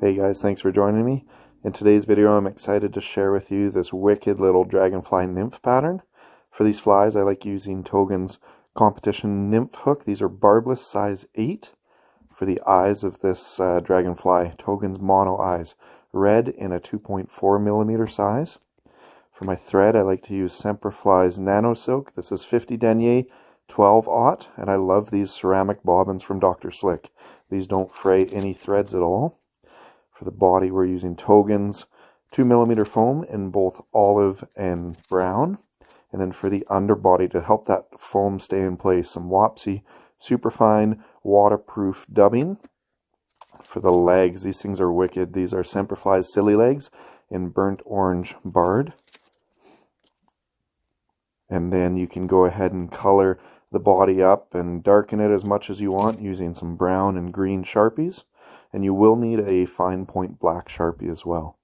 Hey guys, thanks for joining me. In today's video, I'm excited to share with you this wicked little Dragonfly Nymph pattern. For these flies, I like using Togens Competition Nymph hook. These are barbless size 8. For the eyes of this Dragonfly, Togens Mono Eyes, red in a 2.4mm size. For my thread, I like to use Semperfli's Nano Silk. This is 50 denier, 12/aught, and I love these ceramic bobbins from Dr. Slick. These don't fray any threads at all. For the body, we're using Togens 2mm foam in both olive and brown. And then for the underbody, to help that foam stay in place, some Wapsi Superfine waterproof dubbing. For the legs, these things are wicked. These are Semperfli's Silly Legs in burnt orange barred. And then you can go ahead and color the body up and darken it as much as you want using some brown and green Sharpies. And you will need a fine point black Sharpie as well.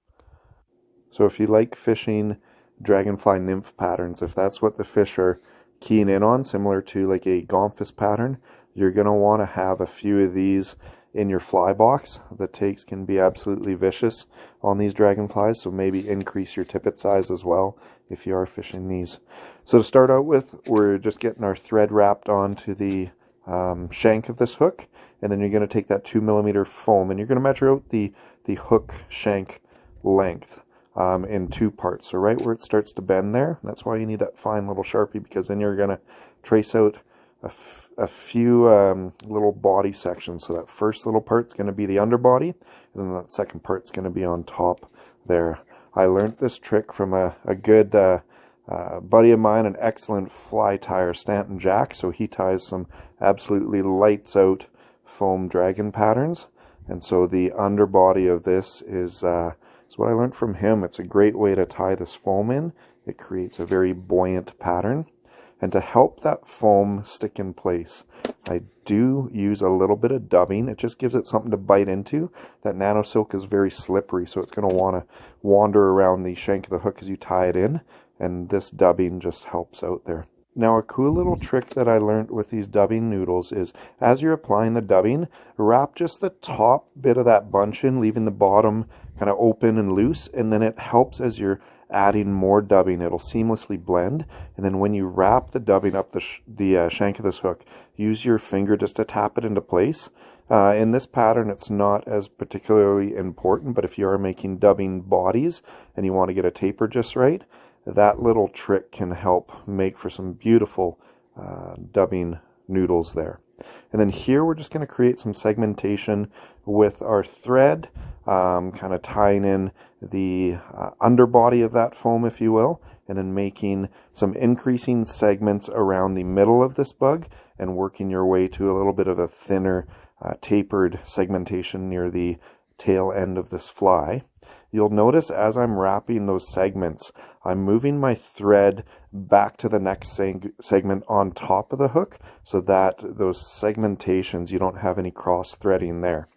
So if you like fishing Dragonfly Nymph patterns, if that's what the fish are keying in on, similar to like a Gomphaus pattern, you're going to want to have a few of these in your fly box. The takes can be absolutely vicious on these dragonflies, so maybe increase your tippet size as well if you are fishing these. So to start out with, we're just getting our thread wrapped onto the shank of this hook, and then you're going to take that 2mm foam and you're going to measure out the hook shank length in 2 parts. So right where it starts to bend there, that's why you need that fine little Sharpie, because then you're going to trace out a few little body sections. So that first little part's going to be the underbody, and then that second part's going to be on top there. I learned this trick from a good buddy of mine, an excellent fly tyer, Stanton Jack. So he ties some absolutely lights out foam dragon patterns, and so the underbody of this is what I learned from him. It's a great way to tie this foam in. It creates a very buoyant pattern. And to help that foam stick in place, I do use a little bit of dubbing. It just gives it something to bite into. That nano silk is very slippery, so it's going to want to wander around the shank of the hook as you tie it in, and this dubbing just helps out there. Now, a cool little trick that I learned with these dubbing noodles is, as you're applying the dubbing, wrap just the top bit of that bunch in, leaving the bottom kind of open and loose, and then it helps as you're adding more dubbing. It'll seamlessly blend, and then when you wrap the dubbing up the shank of this hook, use your finger just to tap it into place. In this pattern, it's not as particularly important, but if you are making dubbing bodies and you want to get a taper just right, that little trick can help make for some beautiful dubbing noodles there. And then here we're just going to create some segmentation with our thread, kind of tying in the underbody of that foam, if you will, and then making some increasing segments around the middle of this bug and working your way to a little bit of a thinner tapered segmentation near the tail end of this fly. You'll notice as I'm wrapping those segments, I'm moving my thread back to the next segment on top of the hook, so that those segmentations, you don't have any cross threading there.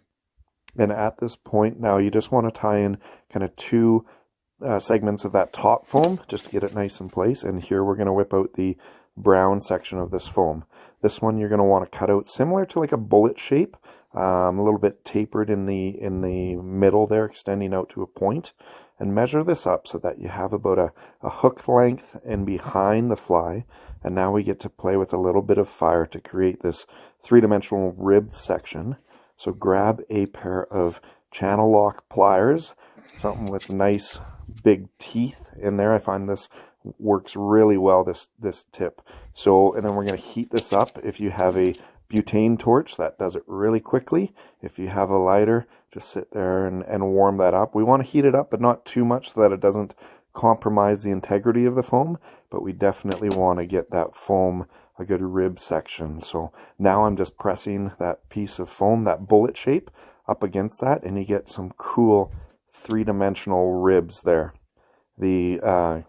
And at this point now, you just want to tie in kind of 2 segments of that top foam just to get it nice in place. And here we're going to whip out the brown section of this foam. This one you're going to want to cut out similar to like a bullet shape, a little bit tapered in the middle there, extending out to a point, and measure this up so that you have about a hook length in behind the fly. And now we get to play with a little bit of fire to create this 3-dimensional ribbed section. So grab a pair of channel lock pliers, something with nice big teeth in there. I find this works really well, this tip. So, and then we're going to heat this up. If you have a butane torch, that does it really quickly. If you have a lighter, just sit there and warm that up. We want to heat it up, but not too much so that it doesn't compromise the integrity of the foam, but we definitely want to get that foam a good rib section. So now I'm just pressing that piece of foam, that bullet shape, up against that, and you get some cool 3-dimensional ribs there. The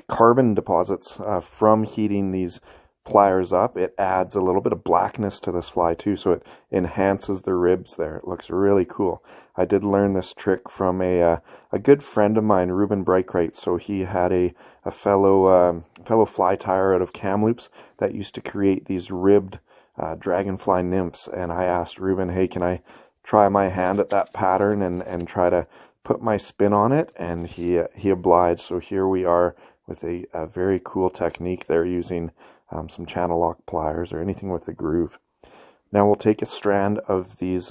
carbon deposits from heating these pliers up, it adds a little bit of blackness to this fly too, so it enhances the ribs there. It looks really cool. I did learn this trick from a good friend of mine, Ruben Breitkreitz. So he had a fellow fly tyer out of Kamloops that used to create these ribbed Dragonfly Nymphs, and I asked Ruben, hey, can I try my hand at that pattern and try to put my spin on it, and he obliged. So here we are with a very cool technique there, using some channel lock pliers or anything with a groove. Now we'll take a strand of these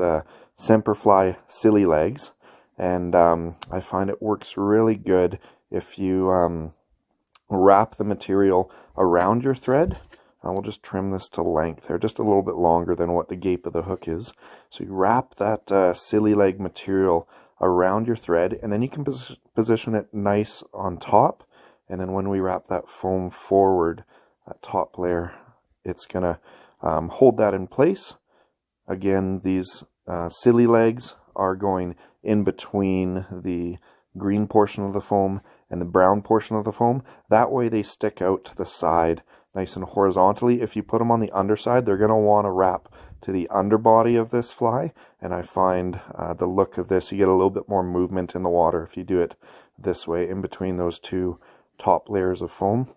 Semperfli silly legs, and I find it works really good if you wrap the material around your thread. We'll just trim this to length. They're just a little bit longer than what the gape of the hook is. So you wrap that silly leg material around your thread, and then you can position it nice on top. And then when we wrap that foam forward, that top layer, it's gonna hold that in place. Again, these silly legs are going in between the green portion of the foam and the brown portion of the foam. That way they stick out to the side nice and horizontally. If you put them on the underside, they're going to want to wrap to the underbody of this fly, and I find the look of this, you get a little bit more movement in the water if you do it this way in between those two top layers of foam.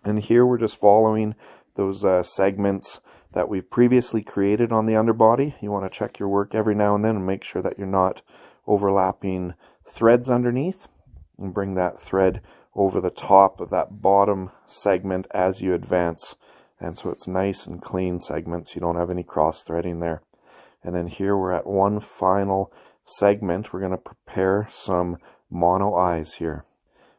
And here we're just following those segments that we've previously created on the underbody. You want to check your work every now and then and make sure that you're not overlapping threads underneath, and bring that thread over the top of that bottom segment as you advance, and so it's nice and clean segments. You don't have any cross threading there. And then here we're at one final segment. We're going to prepare some mono eyes here.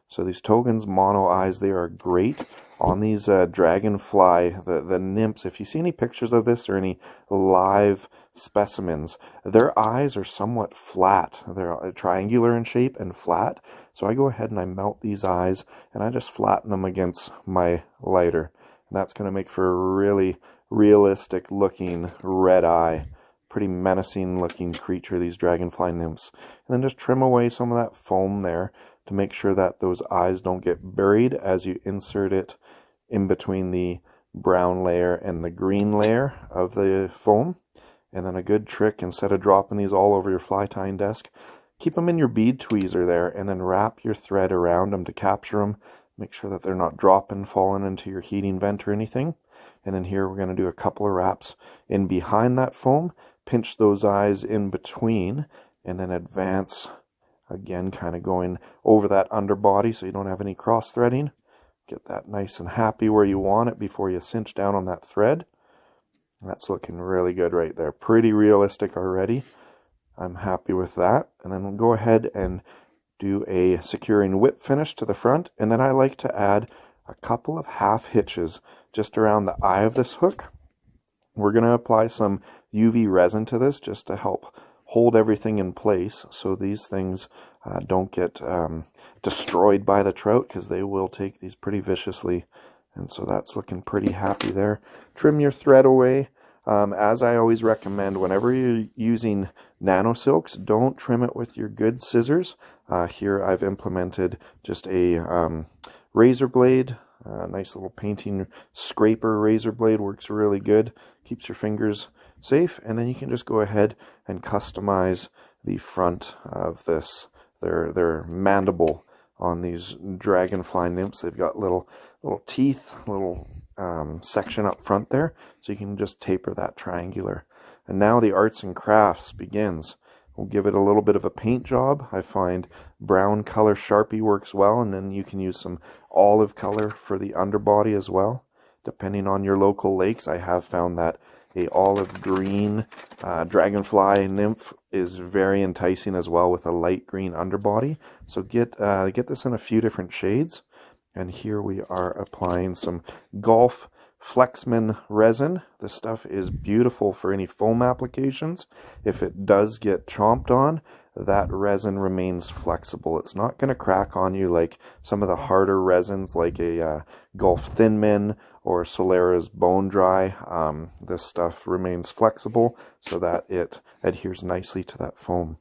So these Togens mono eyes, they are great on these dragonfly, the nymphs. If you see any pictures of this or any live specimens, their eyes are somewhat flat. They're triangular in shape and flat. So I go ahead and I melt these eyes, and I just flatten them against my lighter. And that's going to make for a really realistic looking red eye. Pretty menacing looking creature, these dragonfly nymphs. And then just trim away some of that foam there to make sure that those eyes don't get buried as you insert it in between the brown layer and the green layer of the foam. And then a good trick, instead of dropping these all over your fly tying desk, keep them in your bead tweezer there, and then wrap your thread around them to capture them. Make sure that they're not dropping, falling into your heating vent or anything. And then here we're going to do a couple of wraps in behind that foam, pinch those eyes in between, and then advance again, kind of going over that underbody so you don't have any cross threading. Get that nice and happy where you want it before you cinch down on that thread. That's looking really good right there. Pretty realistic already. I'm happy with that. And then we'll go ahead and do a securing whip finish to the front. And then I like to add a couple of half hitches just around the eye of this hook. We're going to apply some UV resin to this just to help hold everything in place so these things don't get destroyed by the trout, because they will take these pretty viciously. And so that's looking pretty happy there. Trim your thread away. As I always recommend, whenever you're using nano silks, don't trim it with your good scissors. Here I've implemented just a razor blade. Nice little painting scraper razor blade, works really good. Keeps your fingers safe, and then you can just go ahead and customize the front of this, their mandible on these dragonfly nymphs. They've got little teeth, little section up front there, so you can just taper that triangular. And now the arts and crafts begins. We'll give it a little bit of a paint job. I find brown color Sharpie works well, and then you can use some olive color for the underbody as well. Depending on your local lakes, I have found that a olive green dragonfly nymph is very enticing as well, with a light green underbody. So get this in a few different shades. And here we are applying some Golf Flexman resin. This stuff is beautiful for any foam applications. If it does get chomped on, that resin remains flexible. It's not going to crack on you like some of the harder resins like a Gulf Thin Min or Solera's Bone Dry. This stuff remains flexible so that it adheres nicely to that foam.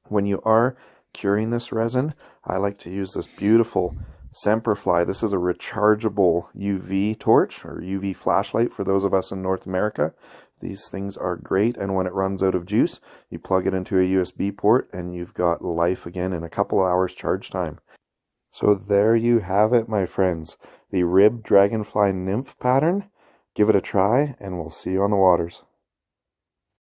When you are curing this resin, I like to use this beautiful Semperfli. This is a rechargeable UV torch or UV flashlight for those of us in North America. These things are great, and when it runs out of juice, you plug it into a USB port and you've got life again in a couple of hours charge time. So there you have it, my friends, the ribbed dragonfly nymph pattern. Give it a try, and we'll see you on the waters.